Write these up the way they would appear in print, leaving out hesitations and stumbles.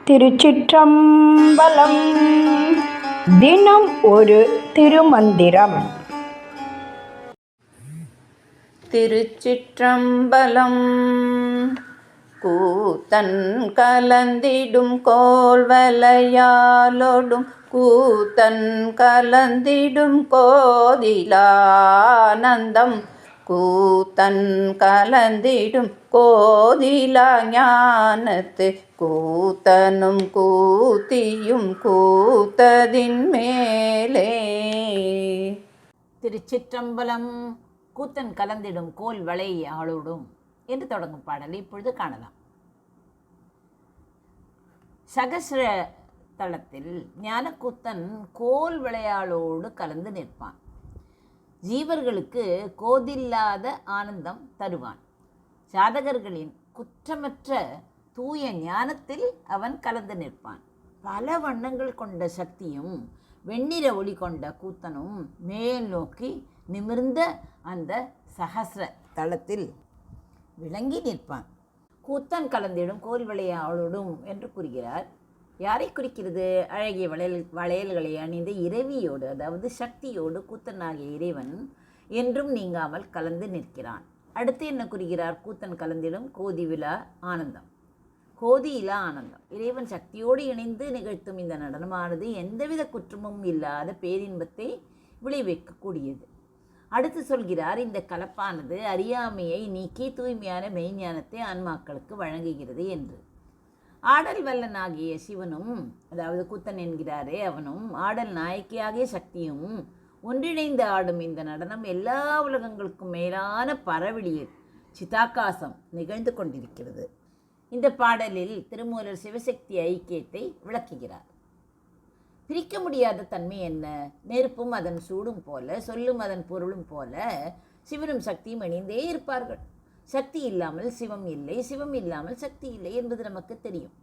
திருச்சிற்றம்பலம். தினம் ஒரு திருமந்திரம். திருச்சிற்றம்பலம். கூத்தன் கலந்திடும் கோல்வளையாலொடும் கூத்தன் கலந்திடும் கோதிலானந்தம் கூத்தன் கலந்திடும் கோதிலா ஞானத்து கூத்தனும் கூத்தியும் கூத்ததின் மேலே. திருச்சிற்றம்பலம். கூத்தன் கலந்திடும் கோல் வளை ஆளோடும் என்று தொடங்கும் பாடலை இப்பொழுது காணலாம். சகஸ்ர தளத்தில் ஞானக்கூத்தன் கோல் விளையாளோடு கலந்து நிற்பான். ஜீவர்களுக்கு கோதில்லாத ஆனந்தம் தருவான். சாதகர்களின் குற்றமற்ற தூய ஞானத்தில் அவன் கலந்து நிற்பான். பல வண்ணங்கள் கொண்ட சக்தியும் வெண்ணிற ஒளி கொண்ட கூத்தனும் மேல் நோக்கி நிமிர்ந்த அந்த சகஸ்ர தளத்தில் விளங்கி நிற்பான். கூத்தன் கலந்திடும் கோல் விளையாளோடும் என்று கூறுகிறார். யாரை குறிக்கிறது? அழகிய வளையல்களை அணிந்த இறைவியோடு, அதாவது சக்தியோடு கூத்தனாகிய இறைவன் என்றும் நீங்காமல் கலந்து நிற்கிறான். அடுத்து என்ன கூறுகிறார்? கூத்தன் கலந்திடும் கோதிவிலா ஆனந்தம், கோதியிலா ஆனந்தம். இறைவன் சக்தியோடு இணைந்து நிகழ்த்தும் இந்த நடனமானது எந்தவித குற்றமும் இல்லாத பேரின்பத்தை விளைவிக்கக்கூடியது. அடுத்து சொல்கிறார், இந்த கலப்பானது அறியாமையை நீக்கி தூய்மையான மெய்ஞானத்தை ஆன்மாக்களுக்கு வழங்குகிறது என்று. ஆடல் வல்லனாகிய சிவனும், அதாவது கூத்தன் என்கிறாரே அவனும், ஆடல் நாயக்கியாகிய சக்தியும் ஒன்றிணைந்து ஆடும் இந்த நடனம் எல்லா உலகங்களுக்கும் மேலான பரவெளியில் சிதாகாசம் நிகழ்ந்து கொண்டிருக்கிறது. இந்த பாடலில் திருமூலர் சிவசக்தி ஐக்கியத்தை விளக்குகிறார். பிரிக்க முடியாத தன்மை என்ன? நெருப்பும் அதன் சூடும் போல, சொல்லும் அதன் பொருளும் போல சிவனும் சக்தியும் இணைந்தே இருப்பார்கள். சக்தி இல்லாமல் சிவம் இல்லை, சிவம் இல்லாமல் சக்தி இல்லை என்பது நமக்கு தெரியும்.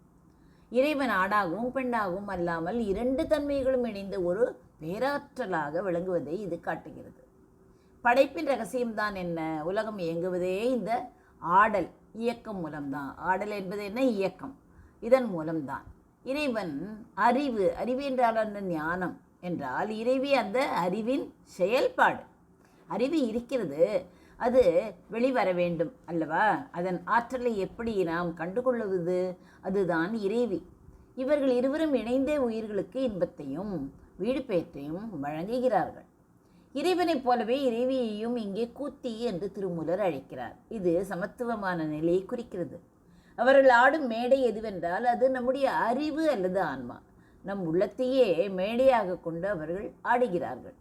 இறைவன் ஆடாகவும் பெண்ணாகவும் அல்லாமல் இரண்டு தன்மைகளும் இணைந்த ஒரு பேராற்றலாக விளங்குவதை இது காட்டுகிறது. படைப்பின் ரகசியம்தான் என்ன? உலகம் இயங்குவதே இந்த ஆடல் இயக்கம் மூலம்தான். ஆடல் என்பது என்ன? இயக்கம். இதன் மூலம்தான். இறைவன் அறிவு, அறிவு என்றால் அந்த ஞானம் என்றால் இறைவி அந்த அறிவின் செயல்பாடு. அறிவு இருக்கிறது, அது வெளிவர வேண்டும் அல்லவா? அதன் ஆற்றலை எப்படி நாம் கண்டுகொள்வது? அதுதான் இறைவி. இவர்கள் இருவரும் இணைந்தே உயிர்களுக்கு இன்பத்தையும் வீடு பெயர்த்தையும் வழங்குகிறார்கள். இறைவனைப் போலவே இறைவியையும் இங்கே கூத்தி என்று திருமூலர் அழைக்கிறார். இது சமத்துவமான நிலையை குறிக்கிறது. அவர்கள் ஆடும் மேடை எதுவென்றால் அது நம்முடைய அறிவு அல்லது ஆன்மா. நம் உள்ளத்தையே மேடையாக கொண்டு அவர்கள் ஆடுகிறார்கள்.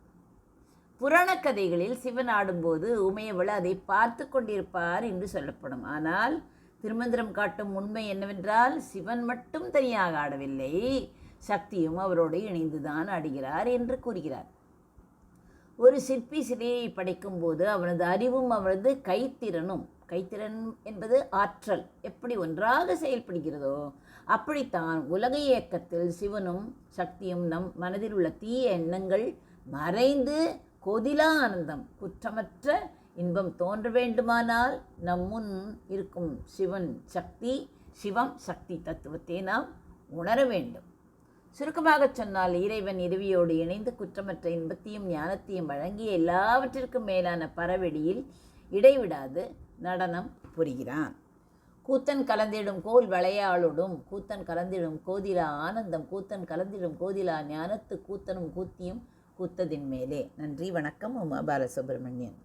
புராண கதைகளில் சிவன் ஆடும்போது உமையவள் அதை பார்த்து கொண்டிருப்பார் என்று சொல்லப்படும். ஆனால் திருமந்திரம் காட்டும் உண்மை என்னவென்றால் சிவன் மட்டும் தனியாக ஆடவில்லை, சக்தியும் அவரோடு இணைந்துதான் ஆடுகிறார் என்று கூறுகிறார். ஒரு சிற்பி சிலையை படைக்கும் போது அவனது அறிவும் அவனது கைத்திறனும், கைத்திறன் என்பது ஆற்றல், எப்படி ஒன்றாக செயல்படுகிறதோ அப்படித்தான் உலக இயக்கத்தில் சிவனும் சக்தியும் நம் மனதில் உள்ள தீய எண்ணங்கள் மறைந்து கோதிலா ஆனந்தம், குற்றமற்ற இன்பம் தோன்ற வேண்டுமானால் நம் முன் இருக்கும் சிவம் சக்தி தத்துவத்தை நாம் உணர வேண்டும். சுருக்கமாக சொன்னால் இறைவன் இறைவியோடு இணைந்து குற்றமற்ற இன்பத்தையும் ஞானத்தையும் வழங்கி எல்லாவற்றிற்கும் மேலான பரவெளியில் இடைவிடாது நடனம் புரிகிறான். கூத்தன் கலந்திடும் கோல் வளையாளோடும் கூத்தன் கலந்திடும் கோதிலா ஆனந்தம் கூத்தன் கலந்திடும் கோதிலா ஞானத்து கூத்தனும் கூத்தியும் கூத்ததின் மேலே. நன்றி, வணக்கம். உமா பாலசுப்ரமணியன்.